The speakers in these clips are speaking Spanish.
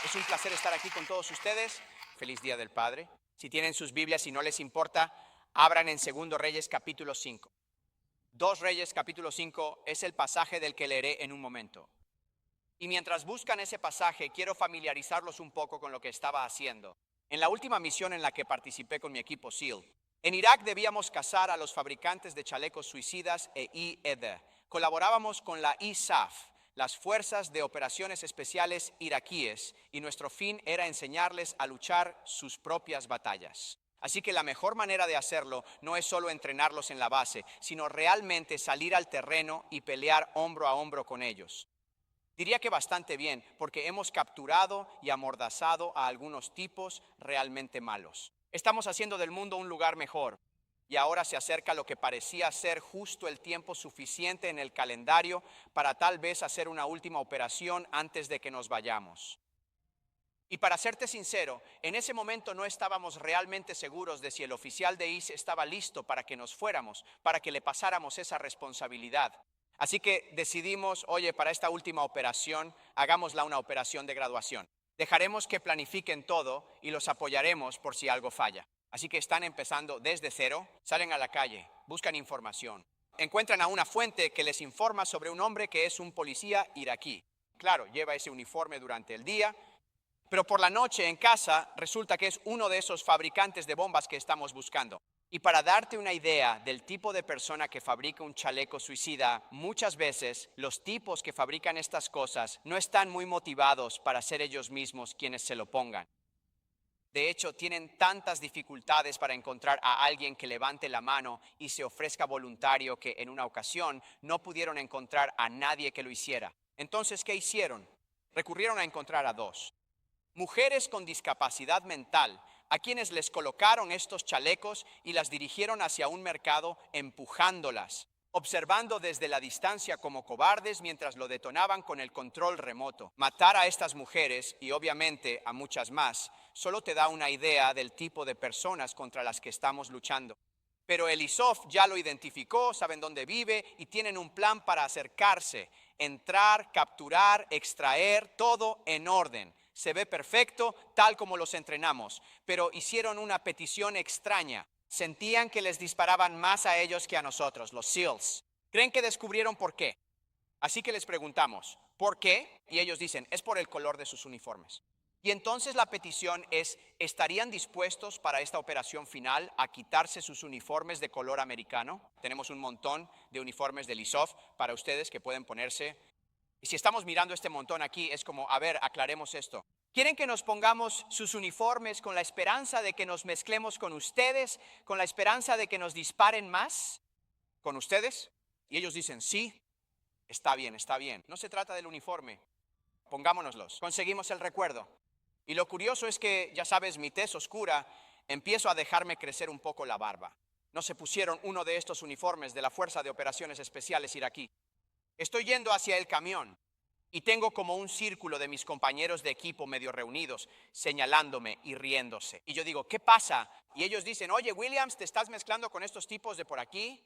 Es un placer estar aquí con todos ustedes. Feliz Día del Padre. Si tienen sus Biblias y no les importa, abran en 2 Reyes capítulo 5. 2 Reyes capítulo 5 es el pasaje del que leeré en un momento. Y mientras buscan ese pasaje, quiero familiarizarlos un poco con lo que estaba haciendo. En la última misión en la que participé con mi equipo SEAL, en Irak debíamos cazar a los fabricantes de chalecos suicidas e IED. Colaborábamos con la ISAF, las Fuerzas de Operaciones Especiales iraquíes, y nuestro fin era enseñarles a luchar sus propias batallas. Así que la mejor manera de hacerlo no es solo entrenarlos en la base, sino realmente salir al terreno y pelear hombro a hombro con ellos. Diría que bastante bien, porque hemos capturado y amordazado a algunos tipos realmente malos. Estamos haciendo del mundo un lugar mejor. Y ahora se acerca lo que parecía ser justo el tiempo suficiente en el calendario para tal vez hacer una última operación antes de que nos vayamos. Y para serte sincero, en ese momento no estábamos realmente seguros de si el oficial de IS estaba listo para que nos fuéramos, para que le pasáramos esa responsabilidad. Así que decidimos, oye, para esta última operación, hagámosla una operación de graduación. Dejaremos que planifiquen todo y los apoyaremos por si algo falla. Así que están empezando desde cero, salen a la calle, buscan información. Encuentran a una fuente que les informa sobre un hombre que es un policía iraquí. Claro, lleva ese uniforme durante el día, pero por la noche en casa resulta que es uno de esos fabricantes de bombas que estamos buscando. Y para darte una idea del tipo de persona que fabrica un chaleco suicida, muchas veces los tipos que fabrican estas cosas no están muy motivados para ser ellos mismos quienes se lo pongan. De hecho, tienen tantas dificultades para encontrar a alguien que levante la mano y se ofrezca voluntario que en una ocasión no pudieron encontrar a nadie que lo hiciera. Entonces, ¿qué hicieron? Recurrieron a encontrar a dos mujeres con discapacidad mental, a quienes les colocaron estos chalecos y las dirigieron hacia un mercado empujándolas, observando desde la distancia como cobardes mientras lo detonaban con el control remoto. Matar a estas mujeres, y obviamente a muchas más, solo te da una idea del tipo de personas contra las que estamos luchando. Pero el ISOF ya lo identificó, saben dónde vive y tienen un plan para acercarse, entrar, capturar, extraer, todo en orden. Se ve perfecto, tal como los entrenamos, pero hicieron una petición extraña. Sentían que les disparaban más a ellos que a nosotros, los SEALs. ¿Creen que descubrieron por qué? Así que les preguntamos, ¿por qué? Y ellos dicen, es por el color de sus uniformes. Y entonces la petición es, ¿estarían dispuestos para esta operación final a quitarse sus uniformes de color americano? Tenemos un montón de uniformes del ISOF para ustedes que pueden ponerse. Y si estamos mirando este montón aquí, es como, a ver, aclaremos esto. ¿Quieren que nos pongamos sus uniformes con la esperanza de que nos mezclemos con ustedes, con la esperanza de que nos disparen más? ¿Con ustedes? Y ellos dicen, sí, está bien, está bien. No se trata del uniforme, pongámonoslos. Conseguimos el recuerdo. Y lo curioso es que, ya sabes, mi tez oscura, empiezo a dejarme crecer un poco la barba. No se pusieron uno de estos uniformes de la Fuerza de Operaciones Especiales iraquí. Estoy yendo hacia el camión y tengo como un círculo de mis compañeros de equipo medio reunidos, señalándome y riéndose. Y yo digo, ¿qué pasa? Y ellos dicen, oye, Williams, ¿te estás mezclando con estos tipos de por aquí?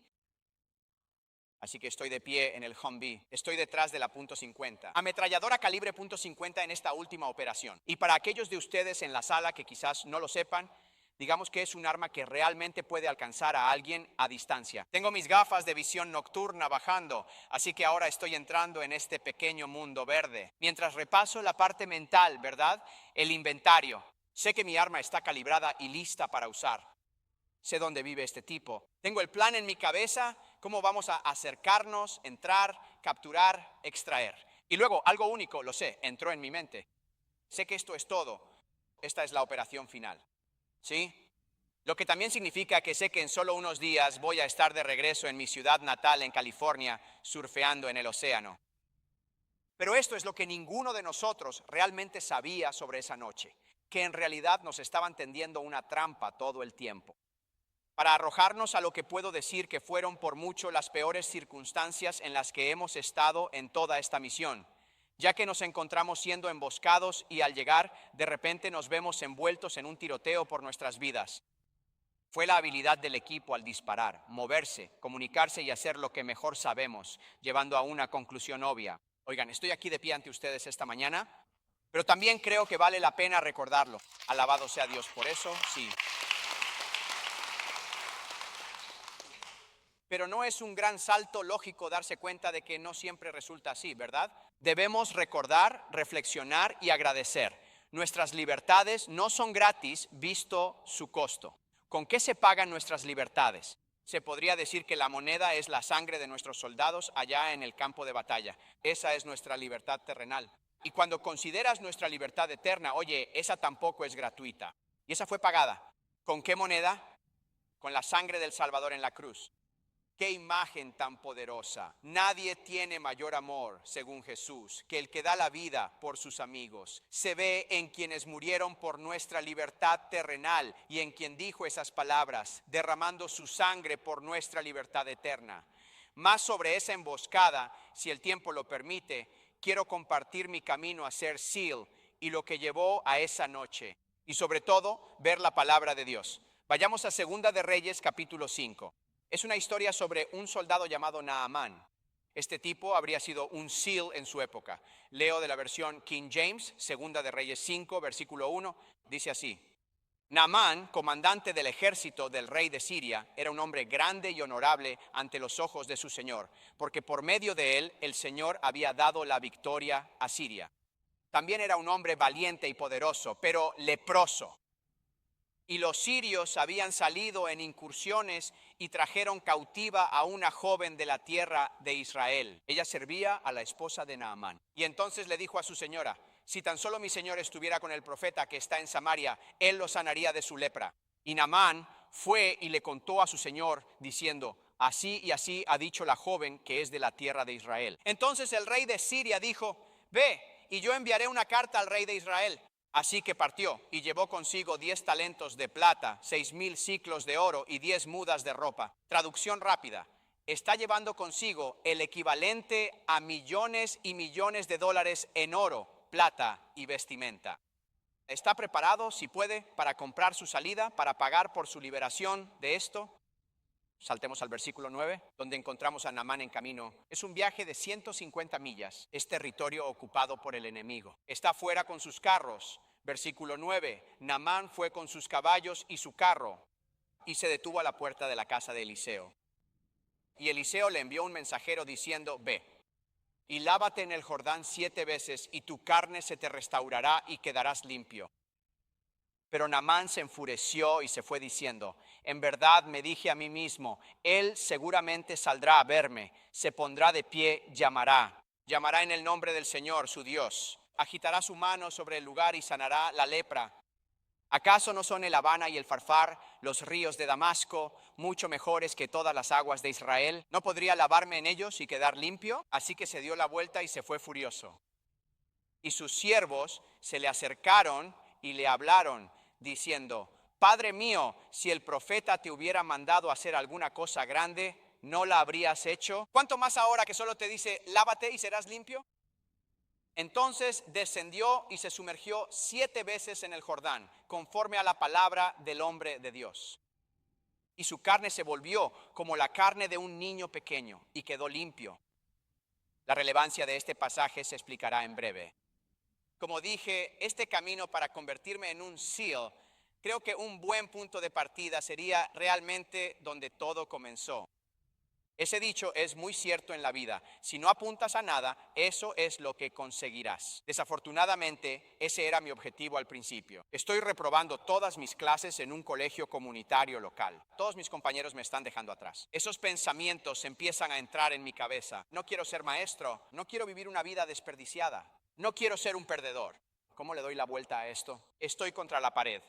Así que estoy de pie en el Humvee, estoy detrás de la .50, ametralladora calibre .50 en esta última operación. Y para aquellos de ustedes en la sala que quizás no lo sepan, digamos que es un arma que realmente puede alcanzar a alguien a distancia. Tengo mis gafas de visión nocturna bajando, así que ahora estoy entrando en este pequeño mundo verde. Mientras repaso la parte mental, ¿verdad? El inventario. Sé que mi arma está calibrada y lista para usar. Sé dónde vive este tipo. Tengo el plan en mi cabeza, cómo vamos a acercarnos, entrar, capturar, extraer. Y luego, algo único, lo sé, entró en mi mente. Sé que esto es todo. Esta es la operación final. ¿Sí? Lo que también significa que sé que en solo unos días voy a estar de regreso en mi ciudad natal en California, surfeando en el océano. Pero esto es lo que ninguno de nosotros realmente sabía sobre esa noche, que en realidad nos estaban tendiendo una trampa todo el tiempo, para arrojarnos a lo que puedo decir que fueron por mucho las peores circunstancias en las que hemos estado en toda esta misión, ya que nos encontramos siendo emboscados y al llegar, de repente nos vemos envueltos en un tiroteo por nuestras vidas. Fue la habilidad del equipo al disparar, moverse, comunicarse y hacer lo que mejor sabemos, llevando a una conclusión obvia. Oigan, estoy aquí de pie ante ustedes esta mañana Pero también creo que vale la pena recordarlo. Alabado sea Dios por eso, sí. Pero no es un gran salto lógico darse cuenta de que no siempre resulta así, ¿verdad? Debemos recordar, reflexionar y agradecer. Nuestras libertades no son gratis visto su costo. ¿Con qué se pagan nuestras libertades? Se podría decir que la moneda es la sangre de nuestros soldados allá en el campo de batalla. Esa es nuestra libertad terrenal. Y cuando consideras nuestra libertad eterna, oye, esa tampoco es gratuita. Y esa fue pagada. ¿Con qué moneda? Con la sangre del Salvador en la cruz. ¡Qué imagen tan poderosa! Nadie tiene mayor amor, según Jesús, que el que da la vida por sus amigos. Se ve en quienes murieron por nuestra libertad terrenal y en quien dijo esas palabras, derramando su sangre por nuestra libertad eterna. Más sobre esa emboscada, si el tiempo lo permite, quiero compartir mi camino a ser SEAL y lo que llevó a esa noche. Y sobre todo, ver la palabra de Dios. Vayamos a Segunda de Reyes, capítulo 5. Es una historia sobre un soldado llamado Naamán. Este tipo habría sido un SEAL en su época. Leo de la versión King James, Segunda de Reyes 5, versículo 1, dice así. Naamán, comandante del ejército del rey de Siria, era un hombre grande y honorable ante los ojos de su señor, porque por medio de él el Señor había dado la victoria a Siria. También era un hombre valiente y poderoso, pero leproso. Y los sirios habían salido en incursiones y trajeron cautiva a una joven de la tierra de Israel. Ella servía a la esposa de Naamán. Y entonces le dijo a su señora, si tan solo mi señor estuviera con el profeta que está en Samaria, él lo sanaría de su lepra. Y Naamán fue y le contó a su señor diciendo, así y así ha dicho la joven que es de la tierra de Israel. Entonces el rey de Siria dijo, ve y yo enviaré una carta al rey de Israel. Así que partió y llevó consigo 10 talentos de plata, 6,000 siclos de oro y 10 mudas de ropa. Traducción rápida. Está llevando consigo el equivalente a millones y millones de dólares en oro, plata y vestimenta. ¿Está preparado, si puede, para comprar su salida, para pagar por su liberación de esto? Saltemos al versículo 9, donde encontramos a Naamán en camino. Es un viaje de 150 millas. Es territorio ocupado por el enemigo. Está fuera con sus carros. Versículo 9, Naamán fue con sus caballos y su carro y se detuvo a la puerta de la casa de Eliseo. Y Eliseo le envió un mensajero diciendo, ve y lávate en el Jordán 7 veces y tu carne se te restaurará y quedarás limpio. Pero Naamán se enfureció y se fue diciendo, en verdad me dije a mí mismo, él seguramente saldrá a verme, se pondrá de pie, llamará en el nombre del Señor, su Dios, agitará su mano sobre el lugar y sanará la lepra. ¿Acaso no son el Habana y el Farfar, los ríos de Damasco, mucho mejores que todas las aguas de Israel? ¿No podría lavarme en ellos y quedar limpio? Así que se dio la vuelta y se fue furioso. Y sus siervos se le acercaron y le hablaron, diciendo, Padre mío, si el profeta te hubiera mandado hacer alguna cosa grande, ¿no la habrías hecho? ¿Cuánto más ahora que solo te dice, lávate y serás limpio? Entonces descendió y se sumergió 7 veces en el Jordán, conforme a la palabra del hombre de Dios. Y su carne se volvió como la carne de un niño pequeño y quedó limpio. La relevancia de este pasaje se explicará en breve. Como dije, este camino para convertirme en un SEAL, creo que un buen punto de partida sería realmente donde todo comenzó. Ese dicho es muy cierto en la vida. Si no apuntas a nada, eso es lo que conseguirás. Desafortunadamente, ese era mi objetivo al principio. Estoy reprobando todas mis clases en un colegio comunitario local. Todos mis compañeros me están dejando atrás. Esos pensamientos empiezan a entrar en mi cabeza. No quiero ser maestro, no quiero vivir una vida desperdiciada. No quiero ser un perdedor. ¿Cómo le doy la vuelta a esto? Estoy contra la pared.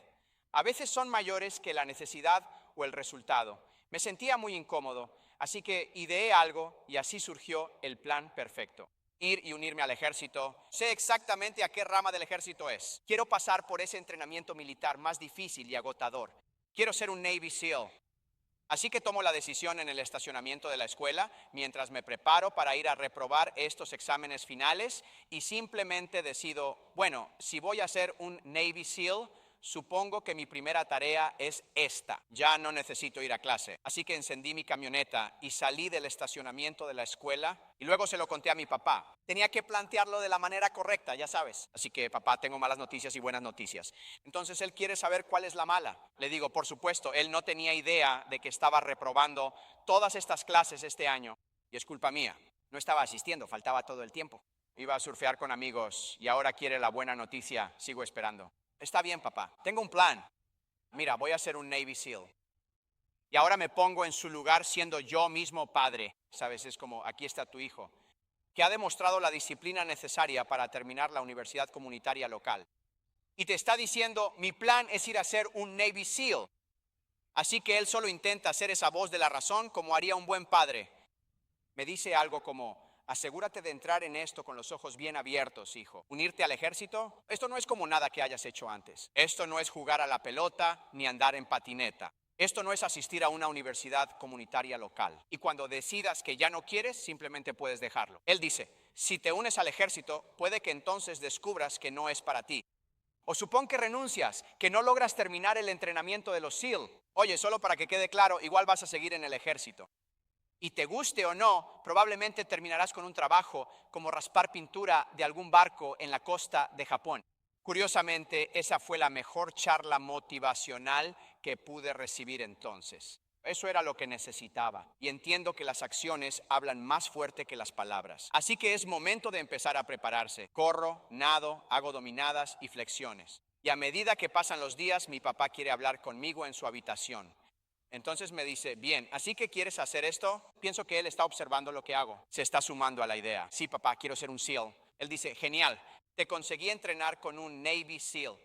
A veces son mayores que la necesidad o el resultado. Me sentía muy incómodo, así que ideé algo y así surgió el plan perfecto. Ir y unirme al ejército. Sé exactamente a qué rama del ejército es. Quiero pasar por ese entrenamiento militar más difícil y agotador. Quiero ser un Navy SEAL. Así que tomo la decisión en el estacionamiento de la escuela mientras me preparo para ir a reprobar estos exámenes finales y simplemente decido, bueno, si voy a ser un Navy SEAL, supongo que mi primera tarea es esta. Ya no necesito ir a clase. Así que encendí mi camioneta y salí del estacionamiento de la escuela y luego se lo conté a mi papá. Tenía que plantearlo de la manera correcta, ya sabes. Así que, papá, tengo malas noticias y buenas noticias. Entonces él quiere saber cuál es la mala. Le digo, por supuesto, él no tenía idea de que estaba reprobando todas estas clases este año. Y es culpa mía. No estaba asistiendo, faltaba todo el tiempo. Iba a surfear con amigos y ahora quiere la buena noticia. Sigo esperando. Está bien, papá. Tengo un plan. Mira, voy a ser un Navy SEAL. Y ahora me pongo en su lugar siendo yo mismo padre. Sabes, es como, aquí está tu hijo, que ha demostrado la disciplina necesaria para terminar la universidad comunitaria local. Y te está diciendo, mi plan es ir a ser un Navy SEAL. Así que él solo intenta ser esa voz de la razón como haría un buen padre. Me dice algo como, asegúrate de entrar en esto con los ojos bien abiertos, hijo. ¿Unirte al ejército? Esto no es como nada que hayas hecho antes. Esto no es jugar a la pelota ni andar en patineta. Esto no es asistir a una universidad comunitaria local. Y cuando decidas que ya no quieres, simplemente puedes dejarlo. Él dice, si te unes al ejército, puede que entonces descubras que no es para ti. O supón que renuncias, que no logras terminar el entrenamiento de los SEAL. Oye, solo para que quede claro, igual vas a seguir en el ejército. Y te guste o no, probablemente terminarás con un trabajo como raspar pintura de algún barco en la costa de Japón. Curiosamente, esa fue la mejor charla motivacional que pude recibir entonces. Eso era lo que necesitaba. Y entiendo que las acciones hablan más fuerte que las palabras. Así que es momento de empezar a prepararse. Corro, nado, hago dominadas y flexiones. Y a medida que pasan los días, mi papá quiere hablar conmigo en su habitación. Entonces me dice, bien, ¿así que quieres hacer esto? Pienso que él está observando lo que hago. Se está sumando a la idea. Sí, papá, quiero ser un SEAL. Él dice, genial, te conseguí entrenar con un Navy SEAL.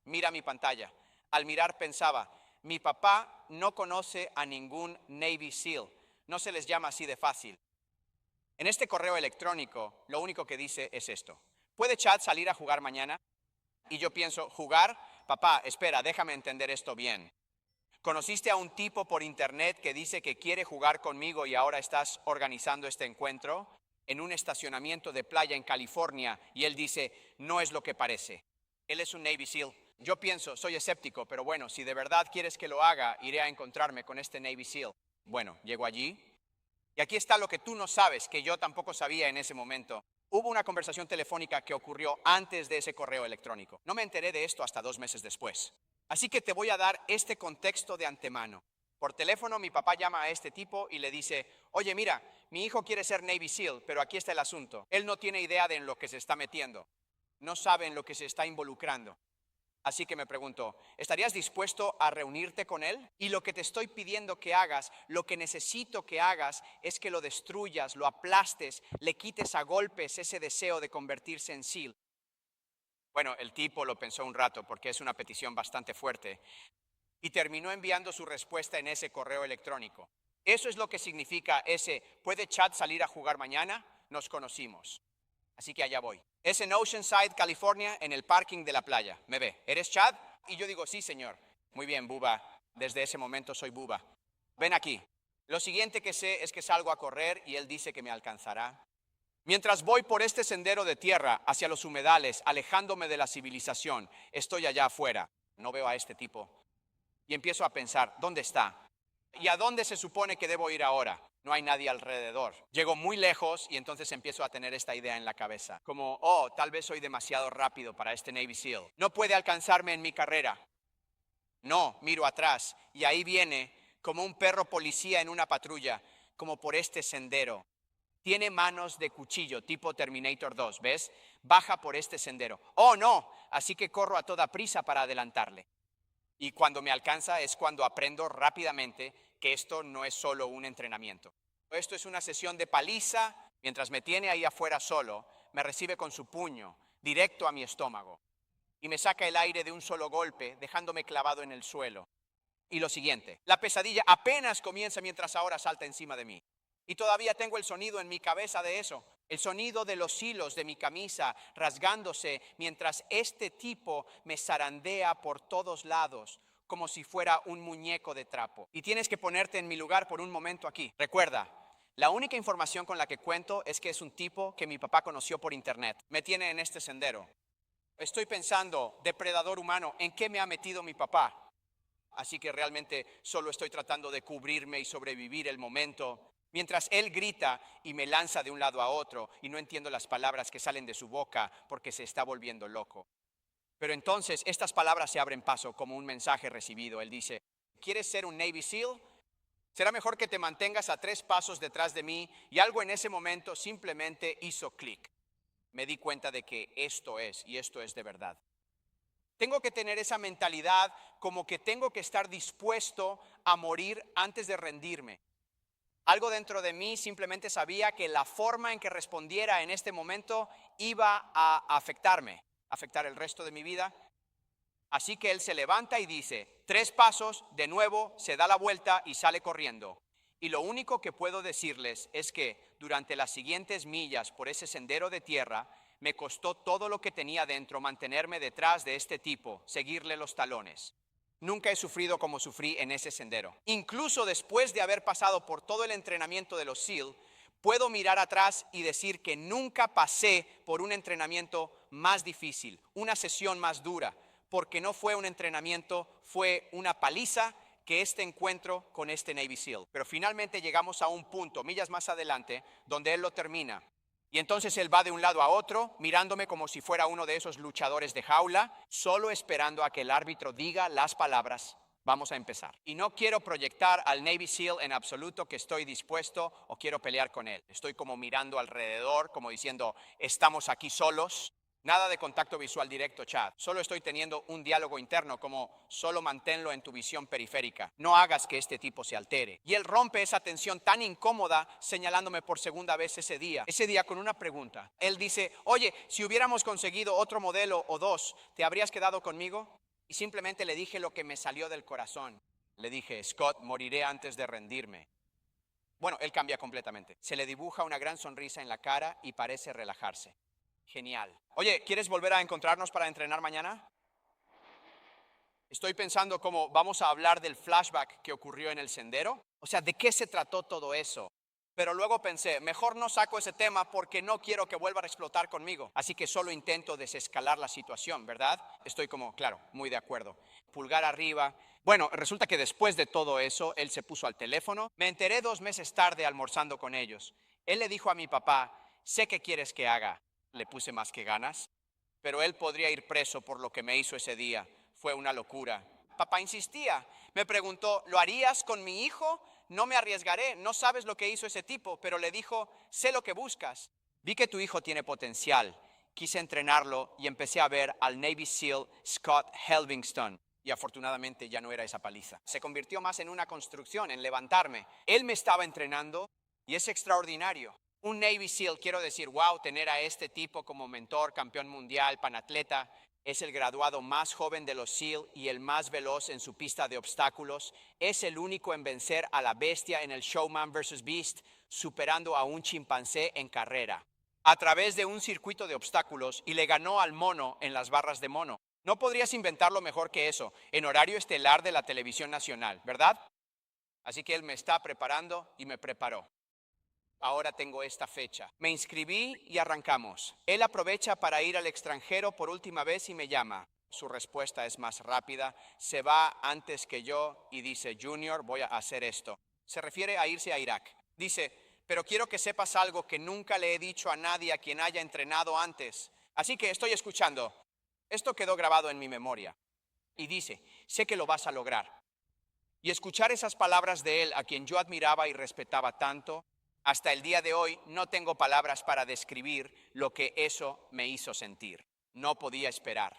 Mira mi pantalla. Al mirar pensaba, mi papá no conoce a ningún Navy SEAL. No se les llama así de fácil. En este correo electrónico, lo único que dice es esto. ¿Puede Chad salir a jugar mañana? Y yo pienso, ¿jugar? Papá, espera, déjame entender esto bien. ¿Conociste a un tipo por internet que dice que quiere jugar conmigo y ahora estás organizando este encuentro en un estacionamiento de playa en California? Y él dice, no es lo que parece. Él es un Navy SEAL. Yo pienso, soy escéptico, pero bueno, si de verdad quieres que lo haga, iré a encontrarme con este Navy SEAL. Bueno, llego allí y aquí está lo que tú no sabes, que yo tampoco sabía en ese momento. Hubo una conversación telefónica que ocurrió antes de ese correo electrónico. No me enteré de esto hasta 2 meses después. Así que te voy a dar este contexto de antemano. Por teléfono mi papá llama a este tipo y le dice, oye mira, mi hijo quiere ser Navy SEAL, pero aquí está el asunto. Él no tiene idea de en lo que se está metiendo. No sabe en lo que se está involucrando. Así que me pregunto, ¿estarías dispuesto a reunirte con él? Y lo que te estoy pidiendo que hagas, lo que necesito que hagas es que lo destruyas, lo aplastes, le quites a golpes ese deseo de convertirse en SEAL. Bueno, el tipo lo pensó un rato porque es una petición bastante fuerte y terminó enviando su respuesta en ese correo electrónico. Eso es lo que significa ese, ¿puede Chad salir a jugar mañana? Nos conocimos. Así que allá voy. Es en Oceanside, California, en el parking de la playa. Me ve, ¿eres Chad? Y yo digo, sí, señor. Muy bien, Buba. Desde ese momento soy Buba. Ven aquí. Lo siguiente que sé es que salgo a correr y él dice que me alcanzará. Mientras voy por este sendero de tierra hacia los humedales, alejándome de la civilización, estoy allá afuera. No veo a este tipo. Y empiezo a pensar, ¿dónde está? ¿Y a dónde se supone que debo ir ahora? No hay nadie alrededor. Llego muy lejos y entonces empiezo a tener esta idea en la cabeza. Como, tal vez soy demasiado rápido para este Navy SEAL. No puede alcanzarme en mi carrera. No, miro atrás y ahí viene como un perro policía en una patrulla, como por este sendero. Tiene manos de cuchillo, tipo Terminator 2, ¿ves? Baja por este sendero. ¡Oh, no! Así que corro a toda prisa para adelantarle. Y cuando me alcanza es cuando aprendo rápidamente que esto no es solo un entrenamiento. Esto es una sesión de paliza. Mientras me tiene ahí afuera solo, me recibe con su puño, directo a mi estómago. Y me saca el aire de un solo golpe, dejándome clavado en el suelo. Y lo siguiente, la pesadilla apenas comienza mientras ahora salta encima de mí. Y todavía tengo el sonido en mi cabeza de eso, el sonido de los hilos de mi camisa rasgándose mientras este tipo me zarandea por todos lados como si fuera un muñeco de trapo. Y tienes que ponerte en mi lugar por un momento aquí. Recuerda, la única información con la que cuento es que es un tipo que mi papá conoció por internet. Me tiene en este sendero. Estoy pensando, depredador humano, ¿en qué me ha metido mi papá? Así que realmente solo estoy tratando de cubrirme y sobrevivir el momento. Mientras él grita y me lanza de un lado a otro y no entiendo las palabras que salen de su boca porque se está volviendo loco. Pero entonces estas palabras se abren paso como un mensaje recibido. Él dice, ¿quieres ser un Navy SEAL? Será mejor que te mantengas a 3 pasos detrás de mí. Y algo en ese momento simplemente hizo clic. Me di cuenta de que esto es, y esto es de verdad. Tengo que tener esa mentalidad como que tengo que estar dispuesto a morir antes de rendirme. Algo dentro de mí simplemente sabía que la forma en que respondiera en este momento iba a afectar el resto de mi vida. Así que él se levanta y dice, 3 pasos, de nuevo se da la vuelta y sale corriendo. Y lo único que puedo decirles es que durante las siguientes millas por ese sendero de tierra, me costó todo lo que tenía dentro mantenerme detrás de este tipo, seguirle los talones. Nunca he sufrido como sufrí en ese sendero. Incluso después de haber pasado por todo el entrenamiento de los SEAL, puedo mirar atrás y decir que nunca pasé por un entrenamiento más difícil, una sesión más dura, porque no fue un entrenamiento, fue una paliza que este encuentro con este Navy SEAL. Pero finalmente llegamos a un punto, millas más adelante, donde él lo termina. Y entonces él va de un lado a otro, mirándome como si fuera uno de esos luchadores de jaula, solo esperando a que el árbitro diga las palabras. Vamos a empezar. Y no quiero proyectar al Navy SEAL en absoluto que estoy dispuesto o quiero pelear con él. Estoy como mirando alrededor, como diciendo, estamos aquí solos. Nada de contacto visual directo, Chad. Solo estoy teniendo un diálogo interno como solo manténlo en tu visión periférica. No hagas que este tipo se altere. Y él rompe esa tensión tan incómoda señalándome por segunda vez ese día con una pregunta. Él dice, oye, si hubiéramos conseguido otro modelo o 2, ¿te habrías quedado conmigo? Y simplemente le dije lo que me salió del corazón. Le dije, Scott, moriré antes de rendirme. Bueno, él cambia completamente. Se le dibuja una gran sonrisa en la cara y parece relajarse. Genial. Oye, ¿quieres volver a encontrarnos para entrenar mañana? Estoy pensando cómo vamos a hablar del flashback que ocurrió en el sendero. O sea, ¿de qué se trató todo eso? Pero luego pensé, mejor no saco ese tema porque no quiero que vuelva a explotar conmigo. Así que solo intento desescalar la situación, ¿verdad? Estoy como, claro, muy de acuerdo. Pulgar arriba. Bueno, resulta que después de todo eso, él se puso al teléfono. Me enteré 2 meses tarde almorzando con ellos. Él le dijo a mi papá, sé qué quieres que haga. Le puse más que ganas, pero él podría ir preso por lo que me hizo ese día. Fue una locura. Papá insistía. Me preguntó, ¿lo harías con mi hijo? No me arriesgaré, no sabes lo que hizo ese tipo, pero le dijo, sé lo que buscas. Vi que tu hijo tiene potencial. Quise entrenarlo y empecé a ver al Navy SEAL Scott Helvingston. Y afortunadamente ya no era esa paliza. Se convirtió más en una construcción, en levantarme. Él me estaba entrenando y es extraordinario. Un Navy SEAL, quiero decir, wow, tener a este tipo como mentor, campeón mundial, panatleta. Es el graduado más joven de los SEAL y el más veloz en su pista de obstáculos. Es el único en vencer a la bestia en el Showman vs. Beast, superando a un chimpancé en carrera a través de un circuito de obstáculos y le ganó al mono en las barras de mono. No podrías inventarlo mejor que eso, en horario estelar de la televisión nacional, ¿verdad? Así que él me está preparando y me preparó. Ahora tengo esta fecha. Me inscribí y arrancamos. Él aprovecha para ir al extranjero por última vez y me llama. Su respuesta es más rápida. Se va antes que yo y dice, Junior, voy a hacer esto. Se refiere a irse a Irak. Dice, pero quiero que sepas algo que nunca le he dicho a nadie a quien haya entrenado antes. Así que estoy escuchando. Esto quedó grabado en mi memoria. Y dice, sé que lo vas a lograr. Y escuchar esas palabras de él, a quien yo admiraba y respetaba tanto, hasta el día de hoy no tengo palabras para describir lo que eso me hizo sentir. No podía esperar.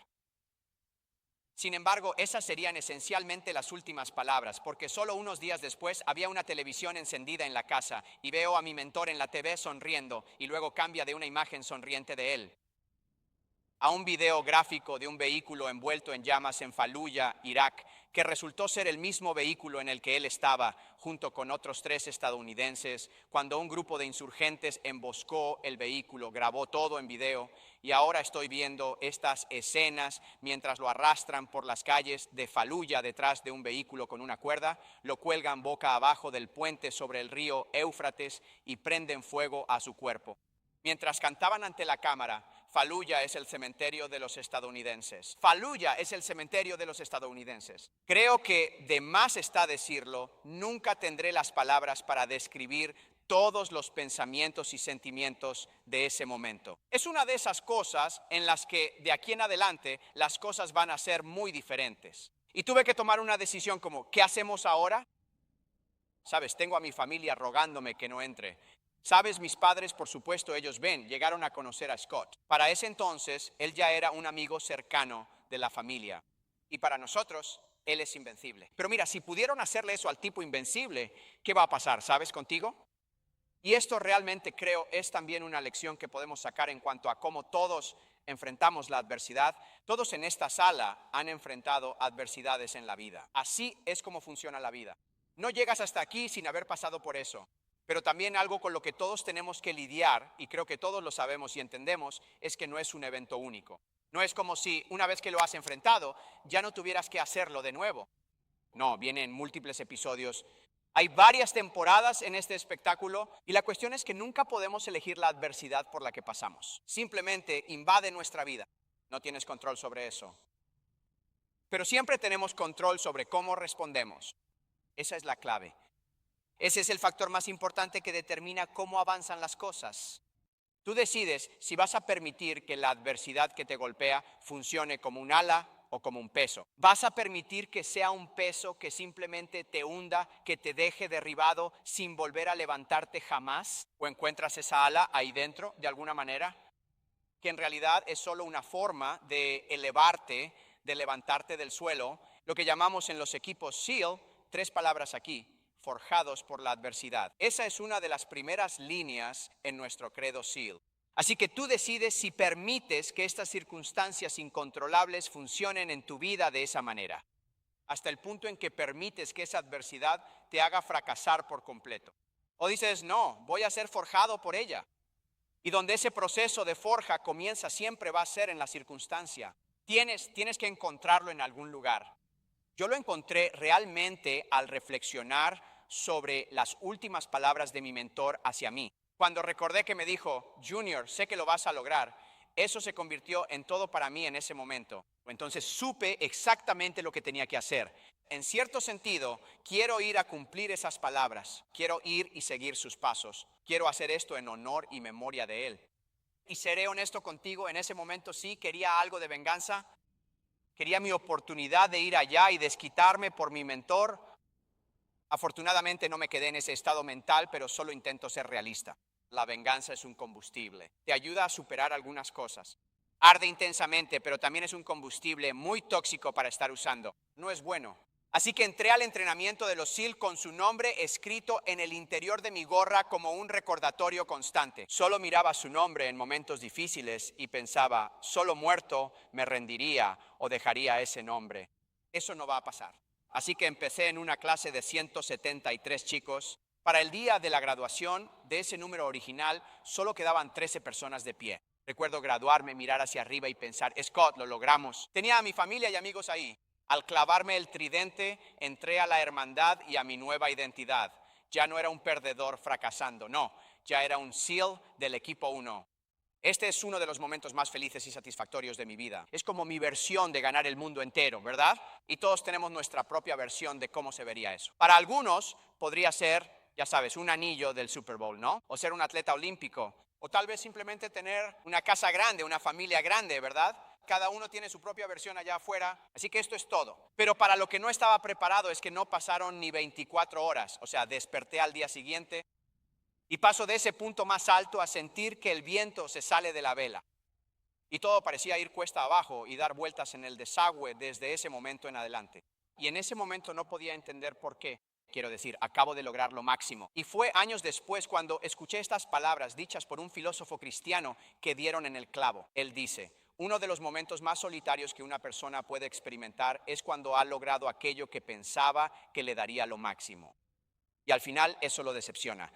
Sin embargo, esas serían esencialmente las últimas palabras, porque solo unos días después había una televisión encendida en la casa y veo a mi mentor en la TV sonriendo y luego cambia de una imagen sonriente de él a un video gráfico de un vehículo envuelto en llamas en Fallujah, Irak, que resultó ser el mismo vehículo en el que él estaba, junto con otros 3 estadounidenses, cuando un grupo de insurgentes emboscó el vehículo, grabó todo en video, y ahora estoy viendo estas escenas mientras lo arrastran por las calles de Fallujah detrás de un vehículo con una cuerda, lo cuelgan boca abajo del puente sobre el río Éufrates y prenden fuego a su cuerpo. Mientras cantaban ante la cámara, Fallujah es el cementerio de los estadounidenses. Fallujah es el cementerio de los estadounidenses. Creo que de más está decirlo, nunca tendré las palabras para describir todos los pensamientos y sentimientos de ese momento. Es una de esas cosas en las que de aquí en adelante las cosas van a ser muy diferentes. Y tuve que tomar una decisión como, ¿qué hacemos ahora? Sabes, tengo a mi familia rogándome que no entre. Sabes, mis padres, por supuesto, ellos llegaron a conocer a Scott. Para ese entonces, él ya era un amigo cercano de la familia. Y para nosotros, él es invencible. Pero mira, si pudieron hacerle eso al tipo invencible, ¿qué va a pasar? ¿Sabes contigo? Y esto realmente creo es también una lección que podemos sacar en cuanto a cómo todos enfrentamos la adversidad. Todos en esta sala han enfrentado adversidades en la vida. Así es como funciona la vida. No llegas hasta aquí sin haber pasado por eso. Pero también algo con lo que todos tenemos que lidiar, y creo que todos lo sabemos y entendemos, es que no es un evento único. No es como si una vez que lo has enfrentado, ya no tuvieras que hacerlo de nuevo. No, vienen múltiples episodios. Hay varias temporadas en este espectáculo y la cuestión es que nunca podemos elegir la adversidad por la que pasamos. Simplemente invade nuestra vida. No tienes control sobre eso. Pero siempre tenemos control sobre cómo respondemos. Esa es la clave. Ese es el factor más importante que determina cómo avanzan las cosas. Tú decides si vas a permitir que la adversidad que te golpea funcione como un ala o como un peso. ¿Vas a permitir que sea un peso que simplemente te hunda, que te deje derribado sin volver a levantarte jamás? ¿O encuentras esa ala ahí dentro de alguna manera? Que en realidad es solo una forma de elevarte, de levantarte del suelo. Lo que llamamos en los equipos SEAL, 3 palabras aquí: forjados por la adversidad. Esa es una de las primeras líneas en nuestro credo SEAL. Así que tú decides si permites que estas circunstancias incontrolables funcionen en tu vida de esa manera, hasta el punto en que permites que esa adversidad te haga fracasar por completo. O dices, no, voy a ser forjado por ella. Y donde ese proceso de forja comienza siempre va a ser en la circunstancia. Tienes que encontrarlo en algún lugar. Yo lo encontré realmente al reflexionar sobre las últimas palabras de mi mentor hacia mí. Cuando recordé que me dijo, Junior, sé que lo vas a lograr, eso se convirtió en todo para mí en ese momento. Entonces supe exactamente lo que tenía que hacer. En cierto sentido, quiero ir a cumplir esas palabras. Quiero ir y seguir sus pasos. Quiero hacer esto en honor y memoria de él. Y seré honesto contigo, en ese momento sí quería algo de venganza. Quería mi oportunidad de ir allá y desquitarme por mi mentor. Afortunadamente no me quedé en ese estado mental, pero solo intento ser realista. La venganza es un combustible. Te ayuda a superar algunas cosas. Arde intensamente, pero también es un combustible muy tóxico para estar usando. No es bueno. Así que entré al entrenamiento de los SEAL con su nombre escrito en el interior de mi gorra como un recordatorio constante. Solo miraba su nombre en momentos difíciles y pensaba, solo muerto me rendiría o dejaría ese nombre. Eso no va a pasar. Así que empecé en una clase de 173 chicos. Para el día de la graduación de ese número original, solo quedaban 13 personas de pie. Recuerdo graduarme, mirar hacia arriba y pensar, Scott, lo logramos. Tenía a mi familia y amigos ahí. Al clavarme el tridente, entré a la hermandad y a mi nueva identidad. Ya no era un perdedor fracasando, no, ya era un SEAL del equipo 1. Este es uno de los momentos más felices y satisfactorios de mi vida. Es como mi versión de ganar el mundo entero, ¿verdad? Y todos tenemos nuestra propia versión de cómo se vería eso. Para algunos podría ser, ya sabes, un anillo del Super Bowl, ¿no? O ser un atleta olímpico. O tal vez simplemente tener una casa grande, una familia grande, ¿verdad? Cada uno tiene su propia versión allá afuera, así que esto es todo. Pero para lo que no estaba preparado es que no pasaron ni 24 horas, o sea, desperté al día siguiente y paso de ese punto más alto a sentir que el viento se sale de la vela. Y todo parecía ir cuesta abajo y dar vueltas en el desagüe desde ese momento en adelante. Y en ese momento no podía entender por qué. Quiero decir, acabo de lograr lo máximo. Y fue años después cuando escuché estas palabras dichas por un filósofo cristiano que dieron en el clavo. Él dice, uno de los momentos más solitarios que una persona puede experimentar es cuando ha logrado aquello que pensaba que le daría lo máximo. Y al final eso lo decepciona.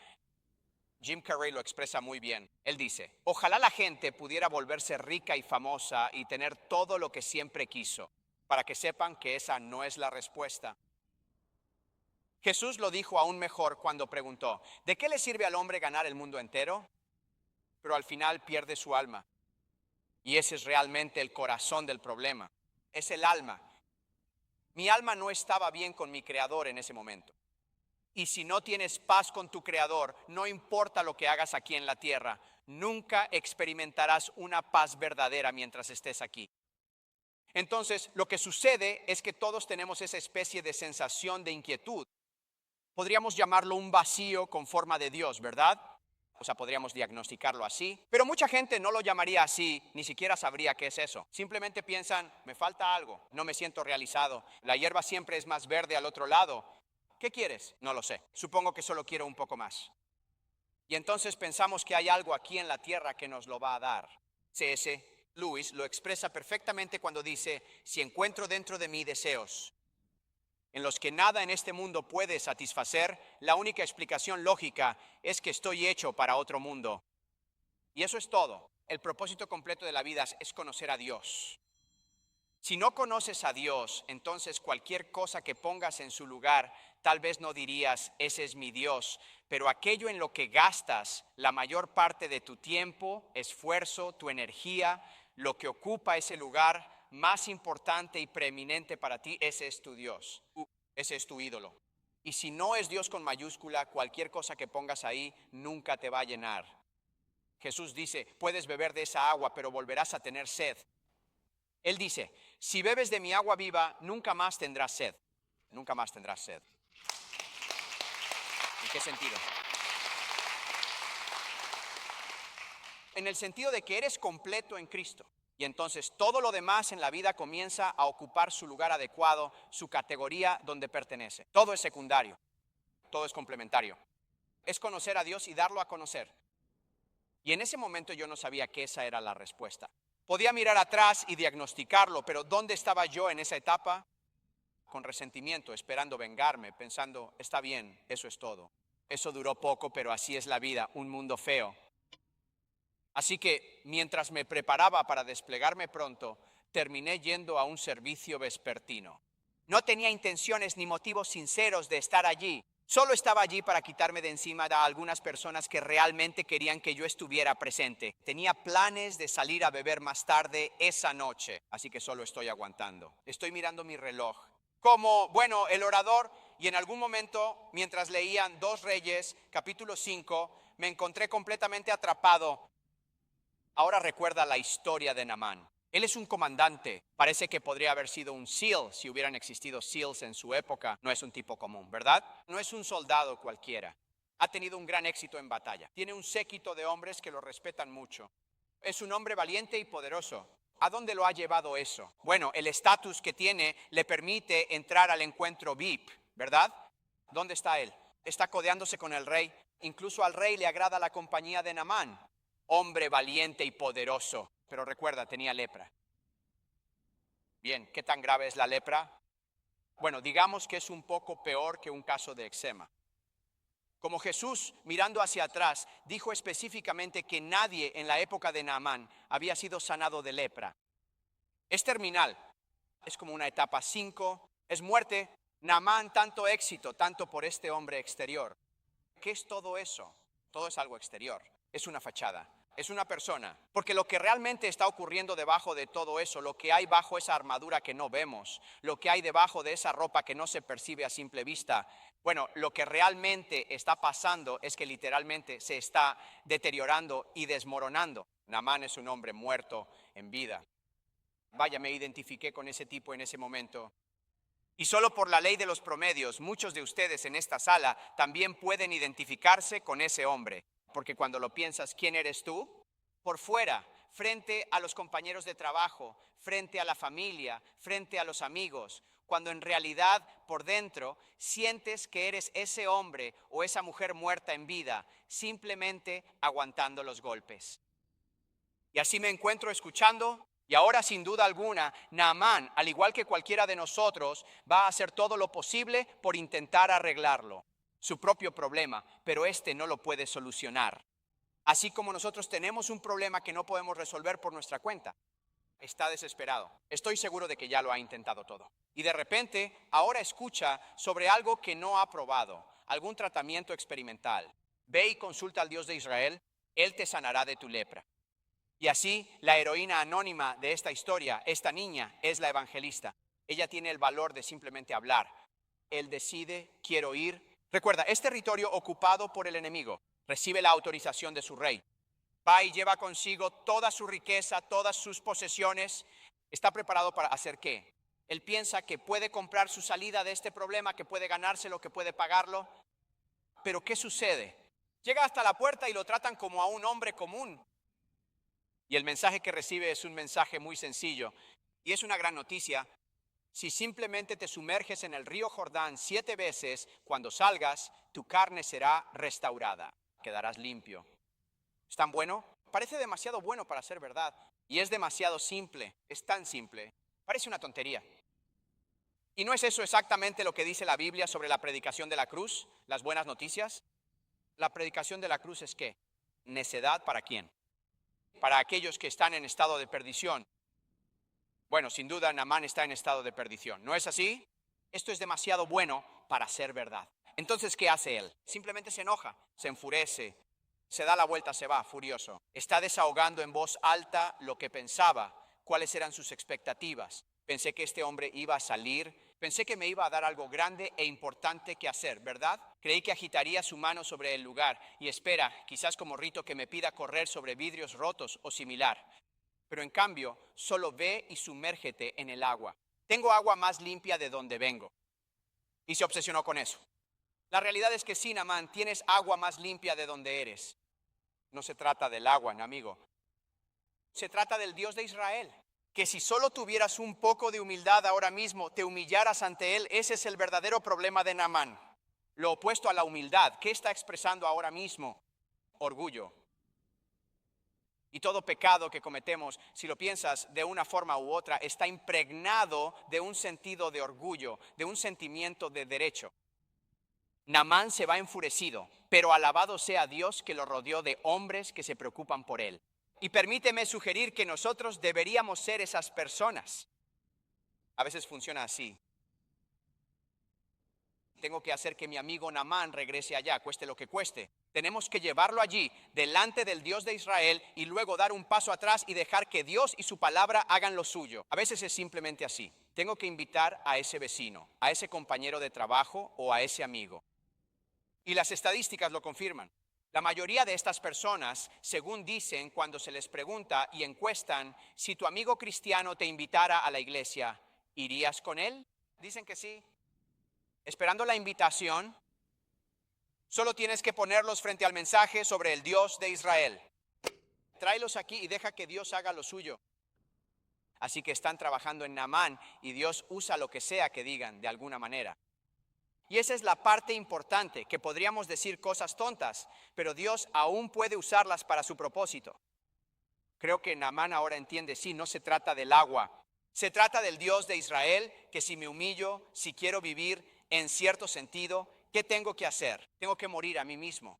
Jim Carrey lo expresa muy bien. Él dice, ojalá la gente pudiera volverse rica y famosa y tener todo lo que siempre quiso, para que sepan que esa no es la respuesta. Jesús lo dijo aún mejor cuando preguntó, ¿de qué le sirve al hombre ganar el mundo entero, pero al final pierde su alma? Y ese es realmente el corazón del problema. Es el alma. Mi alma no estaba bien con mi Creador en ese momento. Y si no tienes paz con tu Creador, no importa lo que hagas aquí en la tierra, nunca experimentarás una paz verdadera mientras estés aquí. Entonces, lo que sucede es que todos tenemos esa especie de sensación de inquietud. Podríamos llamarlo un vacío con forma de Dios, ¿verdad? O sea, podríamos diagnosticarlo así. Pero mucha gente no lo llamaría así, ni siquiera sabría qué es eso. Simplemente piensan, me falta algo, no me siento realizado. La hierba siempre es más verde al otro lado. ¿Qué quieres? No lo sé. Supongo que solo quiero un poco más. Y entonces pensamos que hay algo aquí en la tierra que nos lo va a dar. C.S. Lewis lo expresa perfectamente cuando dice, si encuentro dentro de mí deseos en los que nada en este mundo puede satisfacer, la única explicación lógica es que estoy hecho para otro mundo. Y eso es todo. El propósito completo de la vida es conocer a Dios. Si no conoces a Dios, entonces cualquier cosa que pongas en su lugar, tal vez no dirías, ese es mi Dios, pero aquello en lo que gastas la mayor parte de tu tiempo, esfuerzo, tu energía, lo que ocupa ese lugar más importante y preeminente para ti, ese es tu Dios, ese es tu ídolo. Y si no es Dios con mayúscula, cualquier cosa que pongas ahí nunca te va a llenar. Jesús dice, puedes beber de esa agua, pero volverás a tener sed. Él dice, si bebes de mi agua viva, nunca más tendrás sed. Nunca más tendrás sed. ¿En qué sentido? En el sentido de que eres completo en Cristo. Y entonces todo lo demás en la vida comienza a ocupar su lugar adecuado, su categoría donde pertenece. Todo es secundario. Todo es complementario. Es conocer a Dios y darlo a conocer. Y en ese momento yo no sabía que esa era la respuesta. Podía mirar atrás y diagnosticarlo, pero ¿dónde estaba yo en esa etapa? Con resentimiento, esperando vengarme, pensando, está bien, eso es todo. Eso duró poco, pero así es la vida, un mundo feo. Así que mientras me preparaba para desplegarme pronto, terminé yendo a un servicio vespertino. No tenía intenciones ni motivos sinceros de estar allí. Solo estaba allí para quitarme de encima a algunas personas que realmente querían que yo estuviera presente. Tenía planes de salir a beber más tarde esa noche, así que solo estoy aguantando. Estoy mirando mi reloj. Como, bueno, el orador, y en algún momento, mientras leían 2 Reyes, capítulo 5, me encontré completamente atrapado. Ahora recuerda la historia de Naamán. Él es un comandante. Parece que podría haber sido un SEAL si hubieran existido SEALs en su época. No es un tipo común, ¿verdad? No es un soldado cualquiera. Ha tenido un gran éxito en batalla. Tiene un séquito de hombres que lo respetan mucho. Es un hombre valiente y poderoso. ¿A dónde lo ha llevado eso? Bueno, el estatus que tiene le permite entrar al encuentro VIP, ¿verdad? ¿Dónde está él? Está codeándose con el rey. Incluso al rey le agrada la compañía de Naamán. Hombre valiente y poderoso. Pero recuerda, tenía lepra. Bien, ¿qué tan grave es la lepra? Bueno, digamos que es un poco peor que un caso de eczema. Como Jesús, mirando hacia atrás, dijo específicamente que nadie en la época de Naamán había sido sanado de lepra. Es terminal, es como una etapa 5, es muerte. Naamán, tanto éxito, tanto por este hombre exterior. ¿Qué es todo eso? Todo es algo exterior, es una fachada. Es una persona, porque lo que realmente está ocurriendo debajo de todo eso, lo que hay bajo esa armadura que no vemos, lo que hay debajo de esa ropa que no se percibe a simple vista, bueno, lo que realmente está pasando es que literalmente se está deteriorando y desmoronando. Naamán es un hombre muerto en vida. Vaya, me identifiqué con ese tipo en ese momento. Y solo por la ley de los promedios, muchos de ustedes en esta sala también pueden identificarse con ese hombre. Porque cuando lo piensas, ¿quién eres tú? Por fuera, frente a los compañeros de trabajo, frente a la familia, frente a los amigos, cuando en realidad por dentro sientes que eres ese hombre o esa mujer muerta en vida, simplemente aguantando los golpes. Y así me encuentro escuchando. Y ahora, sin duda alguna, Naamán, al igual que cualquiera de nosotros, va a hacer todo lo posible por intentar arreglarlo, su propio problema, pero este no lo puede solucionar. Así como nosotros tenemos un problema que no podemos resolver por nuestra cuenta. Está desesperado. Estoy seguro de que ya lo ha intentado todo. Y de repente, ahora escucha sobre algo que no ha probado, algún tratamiento experimental. Ve y consulta al Dios de Israel, Él te sanará de tu lepra. Y así la heroína anónima de esta historia, esta niña, es la evangelista. Ella tiene el valor de simplemente hablar. Él decide, quiero ir. Recuerda, es territorio ocupado por el enemigo. Recibe la autorización de su rey. Va y lleva consigo toda su riqueza, todas sus posesiones. ¿Está preparado para hacer qué? Él piensa que puede comprar su salida de este problema, que puede ganárselo, que puede pagarlo. Pero ¿qué sucede? Llega hasta la puerta y lo tratan como a un hombre común. Y el mensaje que recibe es un mensaje muy sencillo. Y es una gran noticia. Si simplemente te sumerges en el río Jordán 7 veces, cuando salgas, tu carne será restaurada. Quedarás limpio. ¿Es tan bueno? Parece demasiado bueno para ser verdad. Y es demasiado simple. Es tan simple. Parece una tontería. ¿Y no es eso exactamente lo que dice la Biblia sobre la predicación de la cruz? Las buenas noticias. La predicación de la cruz es ¿qué? ¿Necedad para quién? Para aquellos que están en estado de perdición. Bueno, sin duda Naamán está en estado de perdición. ¿No es así? Esto es demasiado bueno para ser verdad. Entonces, ¿qué hace él? Simplemente se enoja, se enfurece, se da la vuelta, se va furioso. Está desahogando en voz alta lo que pensaba, cuáles eran sus expectativas. Pensé que este hombre iba a salir, pensé que me iba a dar algo grande e importante que hacer, ¿verdad? Creí que agitaría su mano sobre el lugar y espera, quizás como rito, que me pida correr sobre vidrios rotos o similar. Pero en cambio, solo ve y sumérgete en el agua. Tengo agua más limpia de donde vengo. Y se obsesionó con eso. La realidad es que sí, Naamán, tienes agua más limpia de donde eres. No se trata del agua, amigo. Se trata del Dios de Israel. Que si solo tuvieras un poco de humildad ahora mismo, te humillaras ante Él. Ese es el verdadero problema de Naamán. Lo opuesto a la humildad. ¿Qué está expresando ahora mismo? Orgullo. Y todo pecado que cometemos, si lo piensas de una forma u otra, está impregnado de un sentido de orgullo, de un sentimiento de derecho. Naamán se va enfurecido, pero alabado sea Dios que lo rodeó de hombres que se preocupan por él. Y permíteme sugerir que nosotros deberíamos ser esas personas. A veces funciona así. Tengo que hacer que mi amigo Naamán regrese allá, cueste lo que cueste. Tenemos que llevarlo allí, delante del Dios de Israel, y luego dar un paso atrás y dejar que Dios y su palabra hagan lo suyo. A veces es simplemente así. Tengo que invitar a ese vecino, a ese compañero de trabajo o a ese amigo. Y las estadísticas lo confirman. La mayoría de estas personas, según dicen cuando se les pregunta y encuestan, si tu amigo cristiano te invitara a la iglesia, ¿irías con él? Dicen que sí. Esperando la invitación, solo tienes que ponerlos frente al mensaje sobre el Dios de Israel. Tráelos aquí y deja que Dios haga lo suyo. Así que están trabajando en Naamán y Dios usa lo que sea que digan de alguna manera. Y esa es la parte importante, que podríamos decir cosas tontas, pero Dios aún puede usarlas para su propósito. Creo que Naamán ahora entiende, sí, no se trata del agua. Se trata del Dios de Israel, que si me humillo, si quiero vivir en cierto sentido, ¿qué tengo que hacer? Tengo que morir a mí mismo.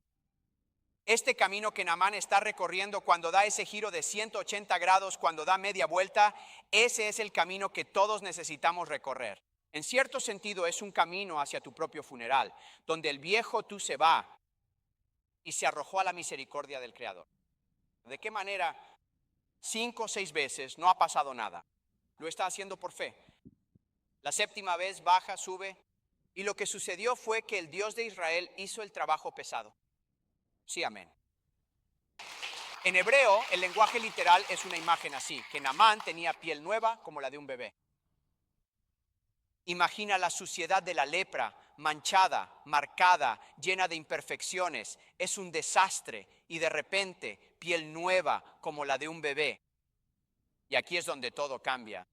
Este camino que Naamán está recorriendo cuando da ese giro de 180 grados, cuando da media vuelta, ese es el camino que todos necesitamos recorrer. En cierto sentido es un camino hacia tu propio funeral, donde el viejo tú se va y se arrojó a la misericordia del Creador. ¿De qué manera? 5 o 6 veces no ha pasado nada. Lo está haciendo por fe. La 7ª vez baja, sube. Y lo que sucedió fue que el Dios de Israel hizo el trabajo pesado. Sí, amén. En hebreo, el lenguaje literal es una imagen así, que Naamán tenía piel nueva como la de un bebé. Imagina la suciedad de la lepra, manchada, marcada, llena de imperfecciones. Es un desastre y de repente piel nueva como la de un bebé. Y aquí es donde todo cambia.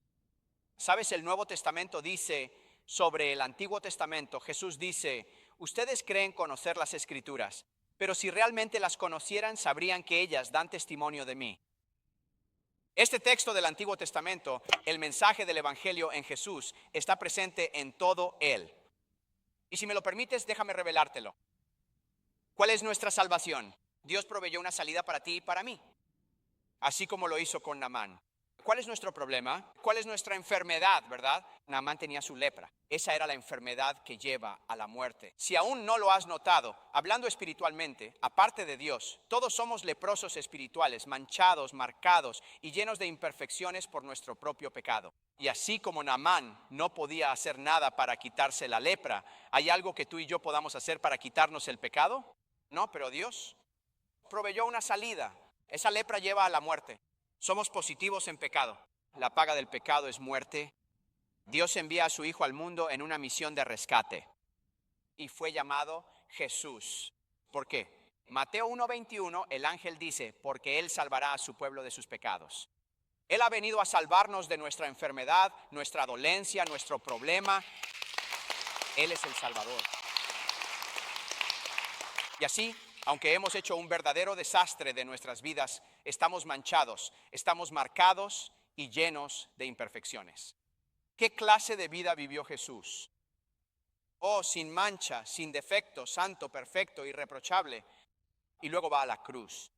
¿Sabes? El Nuevo Testamento dice sobre el Antiguo Testamento, Jesús dice, ustedes creen conocer las Escrituras, pero si realmente las conocieran, sabrían que ellas dan testimonio de mí. Este texto del Antiguo Testamento, el mensaje del Evangelio en Jesús, está presente en todo él. Y si me lo permites, déjame revelártelo. ¿Cuál es nuestra salvación? Dios proveyó una salida para ti y para mí, así como lo hizo con Naamán. ¿Cuál es nuestro problema? ¿Cuál es nuestra enfermedad, verdad? Naamán tenía su lepra. Esa era la enfermedad que lleva a la muerte. Si aún no lo has notado, hablando espiritualmente, aparte de Dios, todos somos leprosos espirituales, manchados, marcados y llenos de imperfecciones por nuestro propio pecado. Y así como Naamán no podía hacer nada para quitarse la lepra, ¿hay algo que tú y yo podamos hacer para quitarnos el pecado? No, pero Dios proveyó una salida. Esa lepra lleva a la muerte. Somos positivos en pecado. La paga del pecado es muerte. Dios envía a su Hijo al mundo en una misión de rescate y fue llamado Jesús. ¿Por qué? Mateo 1:21, el ángel dice, porque Él salvará a su pueblo de sus pecados. Él ha venido a salvarnos de nuestra enfermedad, nuestra dolencia, nuestro problema. Él es el Salvador. Y así, aunque hemos hecho un verdadero desastre de nuestras vidas, estamos manchados, estamos marcados y llenos de imperfecciones. ¿Qué clase de vida vivió Jesús? Oh, sin mancha, sin defecto, santo, perfecto, irreprochable. Y luego va a la cruz.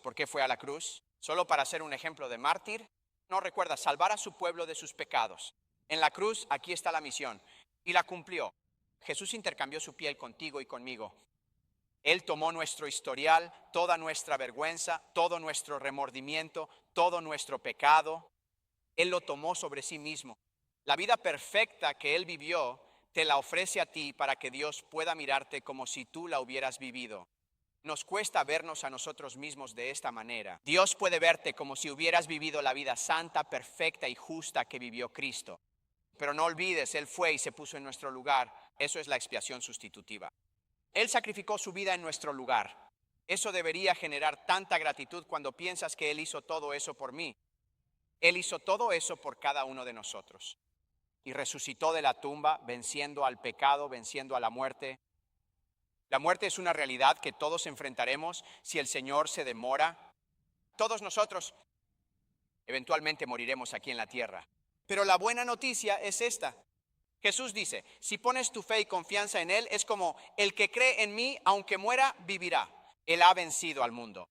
¿Por qué fue a la cruz? ¿Solo para ser un ejemplo de mártir? No, recuerda, salvar a su pueblo de sus pecados. En la cruz, aquí está la misión. Y la cumplió. Jesús intercambió su piel contigo y conmigo. Él tomó nuestro historial, toda nuestra vergüenza, todo nuestro remordimiento, todo nuestro pecado. Él lo tomó sobre sí mismo. La vida perfecta que Él vivió, te la ofrece a ti para que Dios pueda mirarte como si tú la hubieras vivido. Nos cuesta vernos a nosotros mismos de esta manera. Dios puede verte como si hubieras vivido la vida santa, perfecta y justa que vivió Cristo. Pero no olvides, Él fue y se puso en nuestro lugar. Eso es la expiación sustitutiva. Él sacrificó su vida en nuestro lugar. Eso debería generar tanta gratitud cuando piensas que Él hizo todo eso por mí. Él hizo todo eso por cada uno de nosotros. Y resucitó de la tumba, venciendo al pecado, venciendo a la muerte. La muerte es una realidad que todos enfrentaremos si el Señor se demora. Todos nosotros eventualmente moriremos aquí en la tierra. Pero la buena noticia es esta. Jesús dice, si pones tu fe y confianza en Él, es como el que cree en mí, aunque muera, vivirá. Él ha vencido al mundo.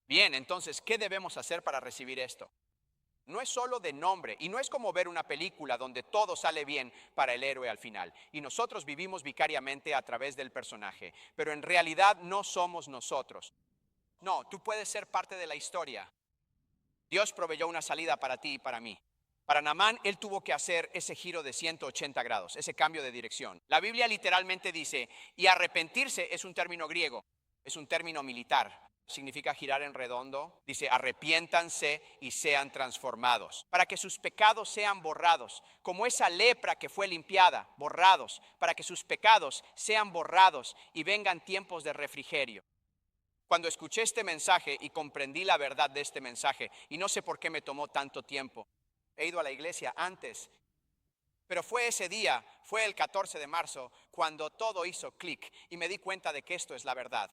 Bien, entonces, ¿qué debemos hacer para recibir esto? No es solo de nombre y no es como ver una película donde todo sale bien para el héroe al final y nosotros vivimos vicariamente a través del personaje, pero en realidad no somos nosotros. No, tú puedes ser parte de la historia. Dios proveyó una salida para ti y para mí. Para Naamán, él tuvo que hacer ese giro de 180 grados, ese cambio de dirección. La Biblia literalmente dice, y arrepentirse es un término griego, es un término militar. Significa girar en redondo. Dice, arrepiéntanse y sean transformados, para que sus pecados sean borrados, como esa lepra que fue limpiada, borrados, para que sus pecados sean borrados y vengan tiempos de refrigerio. Cuando escuché este mensaje y comprendí la verdad de este mensaje, y no sé por qué me tomó tanto tiempo, he ido a la iglesia antes, pero fue ese día, fue el 14 de marzo, cuando todo hizo clic y me di cuenta de que esto es la verdad.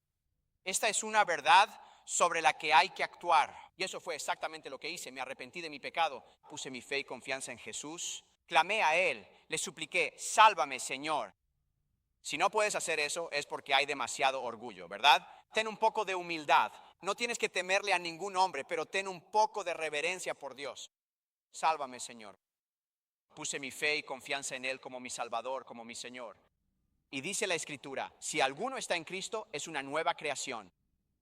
Esta es una verdad sobre la que hay que actuar. Y eso fue exactamente lo que hice. Me arrepentí de mi pecado. Puse mi fe y confianza en Jesús. Clamé a Él. Le supliqué, sálvame, Señor. Si no puedes hacer eso es porque hay demasiado orgullo, ¿verdad? Ten un poco de humildad. No tienes que temerle a ningún hombre, pero ten un poco de reverencia por Dios. Sálvame, Señor. Puse mi fe y confianza en Él como mi Salvador, como mi Señor. Y dice la Escritura, si alguno está en Cristo, es una nueva creación.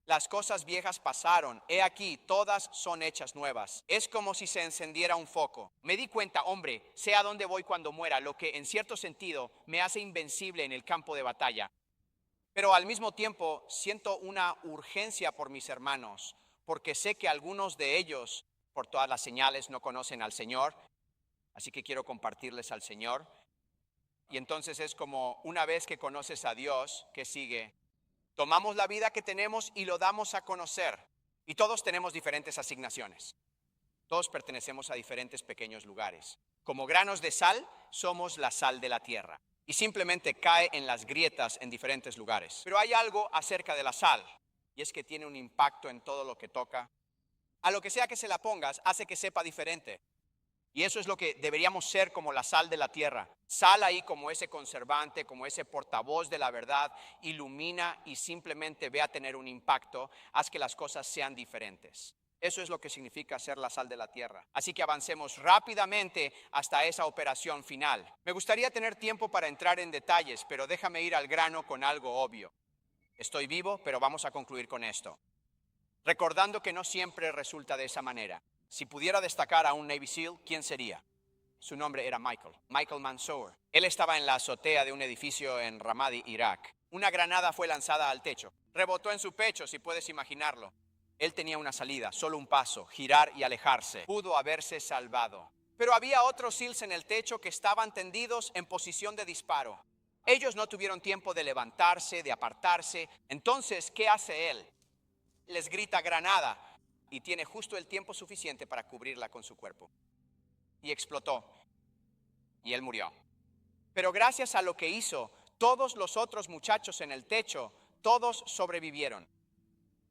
Las cosas viejas pasaron, he aquí, todas son hechas nuevas. Es como si se encendiera un foco. Me di cuenta, hombre, sé a dónde voy cuando muera, lo que en cierto sentido me hace invencible en el campo de batalla. Pero al mismo tiempo siento una urgencia por mis hermanos, porque sé que algunos de ellos, por todas las señales, no conocen al Señor. Así que quiero compartirles al Señor. Y entonces es como una vez que conoces a Dios, ¿qué sigue? Tomamos la vida que tenemos y lo damos a conocer. Y todos tenemos diferentes asignaciones. Todos pertenecemos a diferentes pequeños lugares. Como granos de sal, somos la sal de la tierra. Y simplemente cae en las grietas en diferentes lugares. Pero hay algo acerca de la sal. Y es que tiene un impacto en todo lo que toca. A lo que sea que se la pongas, hace que sepa diferente. Y eso es lo que deberíamos ser como la sal de la tierra. Sal ahí como ese conservante, como ese portavoz de la verdad, ilumina y simplemente ve a tener un impacto, haz que las cosas sean diferentes. Eso es lo que significa ser la sal de la tierra. Así que avancemos rápidamente hasta esa operación final. Me gustaría tener tiempo para entrar en detalles, pero déjame ir al grano con algo obvio. Estoy vivo, pero vamos a concluir con esto. Recordando que no siempre resulta de esa manera. Si pudiera destacar a un Navy SEAL, ¿quién sería? Su nombre era Michael Mansour. Él estaba en la azotea de un edificio en Ramadi, Irak. Una granada fue lanzada al techo. Rebotó en su pecho, si puedes imaginarlo. Él tenía una salida, solo un paso, girar y alejarse. Pudo haberse salvado. Pero había otros SEALs en el techo que estaban tendidos en posición de disparo. Ellos no tuvieron tiempo de levantarse, de apartarse. Entonces, ¿qué hace él? Les grita granada y tiene justo el tiempo suficiente para cubrirla con su cuerpo. Y explotó. Y él murió. Pero gracias a lo que hizo, todos los otros muchachos en el techo, todos sobrevivieron.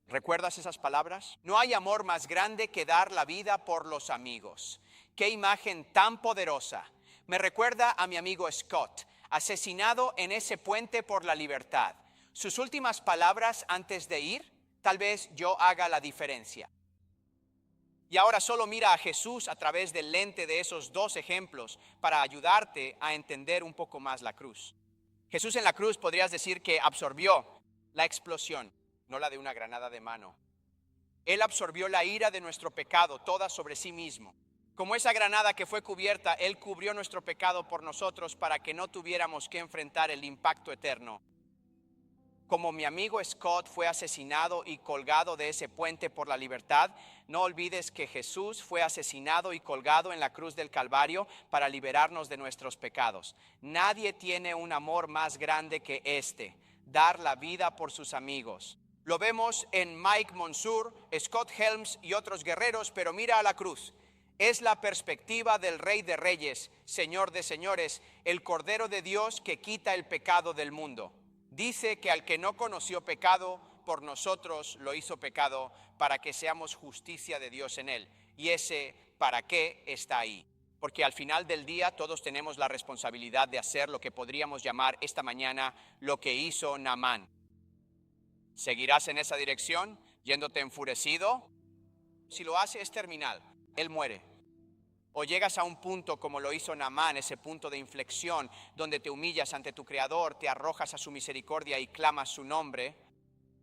¿Recuerdas esas palabras? No hay amor más grande que dar la vida por los amigos. ¡Qué imagen tan poderosa! Me recuerda a mi amigo Scott, asesinado en ese puente por la libertad. Sus últimas palabras antes de ir, tal vez yo haga la diferencia. Y ahora solo mira a Jesús a través del lente de esos dos ejemplos para ayudarte a entender un poco más la cruz. Jesús en la cruz podrías decir que absorbió la explosión, no la de una granada de mano. Él absorbió la ira de nuestro pecado, toda sobre sí mismo. Como esa granada que fue cubierta, Él cubrió nuestro pecado por nosotros para que no tuviéramos que enfrentar el impacto eterno. Como mi amigo Scott fue asesinado y colgado de ese puente por la libertad, no olvides que Jesús fue asesinado y colgado en la cruz del Calvario para liberarnos de nuestros pecados. Nadie tiene un amor más grande que este, dar la vida por sus amigos. Lo vemos en Mike Monsour, Scott Helms y otros guerreros, pero mira a la cruz. Es la perspectiva del Rey de Reyes, Señor de Señores, el Cordero de Dios que quita el pecado del mundo. Dice que al que no conoció pecado, por nosotros lo hizo pecado para que seamos justicia de Dios en él. Y ese para qué está ahí. Porque al final del día todos tenemos la responsabilidad de hacer lo que podríamos llamar esta mañana lo que hizo Naamán. ¿Seguirás en esa dirección, yéndote enfurecido? Si lo hace es terminal, él muere. O llegas a un punto como lo hizo Naamán, ese punto de inflexión donde te humillas ante tu Creador, te arrojas a su misericordia y clamas su nombre.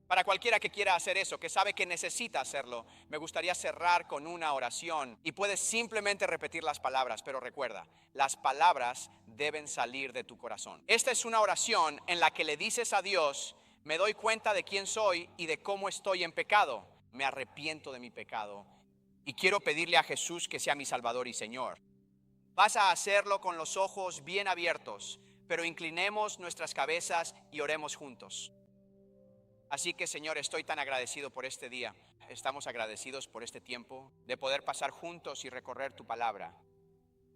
Para cualquiera que quiera hacer eso, que sabe que necesita hacerlo, me gustaría cerrar con una oración y puedes simplemente repetir las palabras, pero recuerda, las palabras deben salir de tu corazón. Esta es una oración en la que le dices a Dios, me doy cuenta de quién soy y de cómo estoy en pecado. Me arrepiento de mi pecado y quiero pedirle a Jesús que sea mi Salvador y Señor. Vas a hacerlo con los ojos bien abiertos, pero inclinemos nuestras cabezas y oremos juntos. Así que, Señor, estoy tan agradecido por este día. Estamos agradecidos por este tiempo de poder pasar juntos y recorrer tu palabra.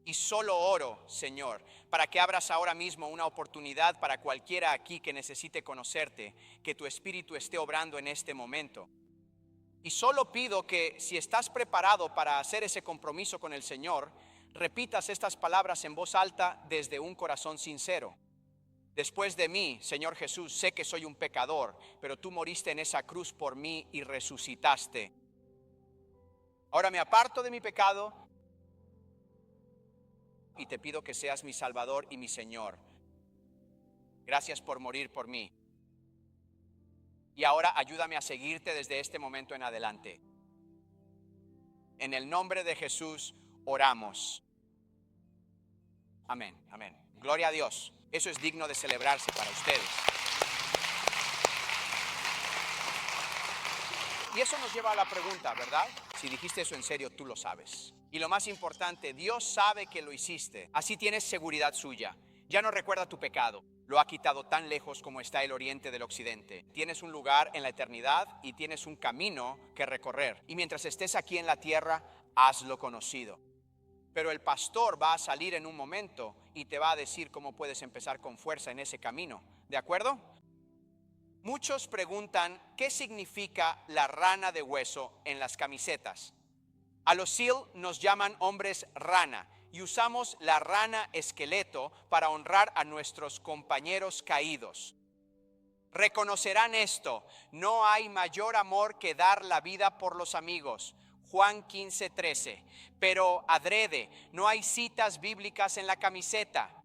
Y solo oro, Señor, para que abras ahora mismo una oportunidad para cualquiera aquí que necesite conocerte, que tu Espíritu esté obrando en este momento. Y solo pido que si estás preparado para hacer ese compromiso con el Señor, repitas estas palabras en voz alta desde un corazón sincero. Después de mí, Señor Jesús, sé que soy un pecador, pero tú moriste en esa cruz por mí y resucitaste. Ahora me aparto de mi pecado y te pido que seas mi Salvador y mi Señor. Gracias por morir por mí. Y ahora ayúdame a seguirte desde este momento en adelante. En el nombre de Jesús oramos. Amén, amén. Gloria a Dios. Eso es digno de celebrarse para ustedes. Y eso nos lleva a la pregunta, ¿verdad? Si dijiste eso en serio, tú lo sabes. Y lo más importante, Dios sabe que lo hiciste. Así tienes seguridad suya. Ya no recuerda tu pecado. Lo ha quitado tan lejos como está el oriente del occidente. Tienes un lugar en la eternidad y tienes un camino que recorrer. Y mientras estés aquí en la tierra, hazlo conocido. Pero el pastor va a salir en un momento y te va a decir cómo puedes empezar con fuerza en ese camino. ¿De acuerdo? Muchos preguntan qué significa la rana de hueso en las camisetas. A los SEAL nos llaman hombres rana y usamos la rana esqueleto para honrar a nuestros compañeros caídos. Reconocerán esto, no hay mayor amor que dar la vida por los amigos. Juan 15:13. Pero adrede, no hay citas bíblicas en la camiseta.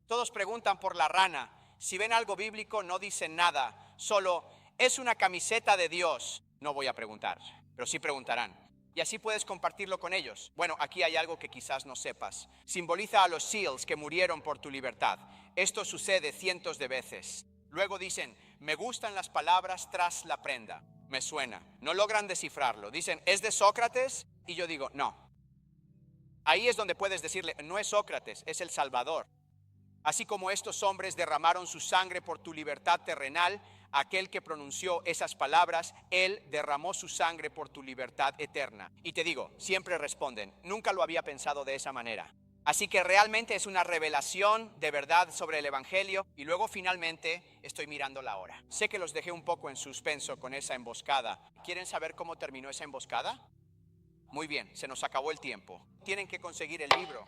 Todos preguntan por la rana. Si ven algo bíblico, no dicen nada. Solo, ¿es una camiseta de Dios? No voy a preguntar, pero sí preguntarán. Y así puedes compartirlo con ellos. Bueno, aquí hay algo que quizás no sepas. Simboliza a los SEALs que murieron por tu libertad. Esto sucede cientos de veces. Luego dicen, me gustan las palabras tras la prenda. Me suena. No logran descifrarlo. Dicen, ¿es de Sócrates? Y yo digo, no. Ahí es donde puedes decirle, no es Sócrates, es el Salvador. Así como estos hombres derramaron su sangre por tu libertad terrenal, aquel que pronunció esas palabras, él derramó su sangre por tu libertad eterna. Y te digo, siempre responden, nunca lo había pensado de esa manera. Así que realmente es una revelación de verdad sobre el Evangelio. Y luego finalmente estoy mirando la hora. Sé que los dejé un poco en suspenso con esa emboscada. ¿Quieren saber cómo terminó esa emboscada? Muy bien, se nos acabó el tiempo. Tienen que conseguir el libro.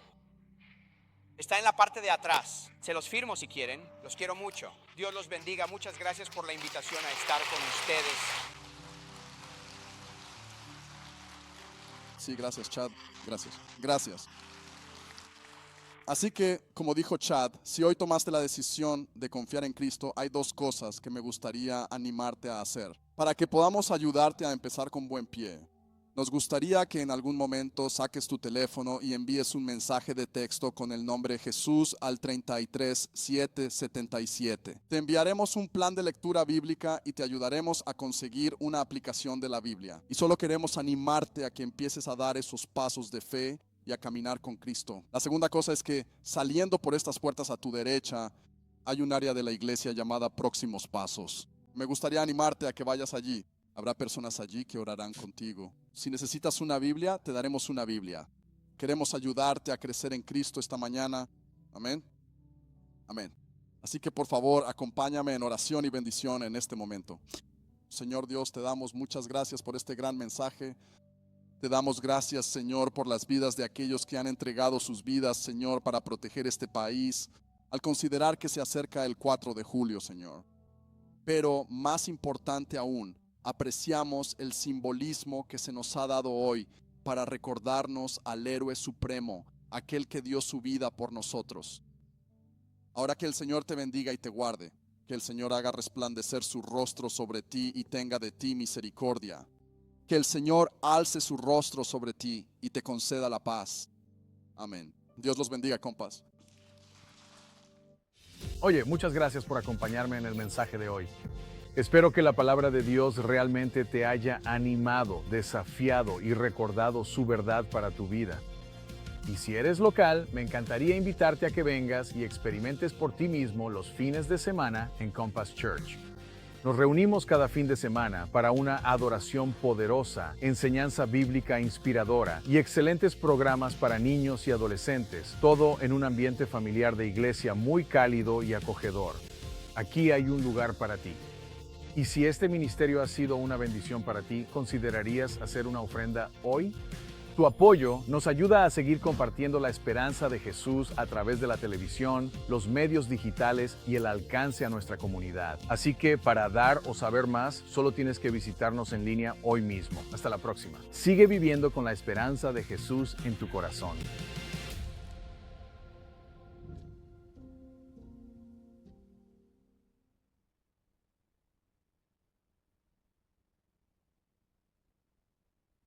Está en la parte de atrás. Se los firmo si quieren. Los quiero mucho. Dios los bendiga. Muchas gracias por la invitación a estar con ustedes. Sí, gracias, Chad. Gracias. Así que, como dijo Chad, si hoy tomaste la decisión de confiar en Cristo, hay dos cosas que me gustaría animarte a hacer para que podamos ayudarte a empezar con buen pie. Nos gustaría que en algún momento saques tu teléfono y envíes un mensaje de texto con el nombre Jesús al 33777. Te enviaremos un plan de lectura bíblica y te ayudaremos a conseguir una aplicación de la Biblia. Y solo queremos animarte a que empieces a dar esos pasos de fe y a caminar con Cristo. La segunda cosa es que saliendo por estas puertas a tu derecha hay un área de la iglesia llamada Próximos Pasos. Me gustaría animarte a que vayas allí. Habrá personas allí que orarán contigo. Si necesitas una Biblia, te daremos una Biblia. Queremos ayudarte a crecer en Cristo esta mañana. Amén. Amén. Así que por favor, acompáñame en oración y bendición en este momento. Señor Dios, te damos muchas gracias por este gran mensaje. Te damos gracias, Señor, por las vidas de aquellos que han entregado sus vidas, Señor, para proteger este país, al considerar que se acerca el 4 de julio, Señor. Pero más importante aún, apreciamos el simbolismo que se nos ha dado hoy para recordarnos al héroe supremo, aquel que dio su vida por nosotros. Ahora que el Señor te bendiga y te guarde, que el Señor haga resplandecer su rostro sobre ti y tenga de ti misericordia. Que el Señor alce su rostro sobre ti y te conceda la paz. Amén. Dios los bendiga, compas. Oye, muchas gracias por acompañarme en el mensaje de hoy. Espero que la palabra de Dios realmente te haya animado, desafiado y recordado su verdad para tu vida. Y si eres local, me encantaría invitarte a que vengas y experimentes por ti mismo los fines de semana en Compass Church. Nos reunimos cada fin de semana para una adoración poderosa, enseñanza bíblica inspiradora y excelentes programas para niños y adolescentes, todo en un ambiente familiar de iglesia muy cálido y acogedor. Aquí hay un lugar para ti. Y si este ministerio ha sido una bendición para ti, ¿considerarías hacer una ofrenda hoy? Tu apoyo nos ayuda a seguir compartiendo la esperanza de Jesús a través de la televisión, los medios digitales y el alcance a nuestra comunidad. Así que para dar o saber más, solo tienes que visitarnos en línea hoy mismo. Hasta la próxima. Sigue viviendo con la esperanza de Jesús en tu corazón.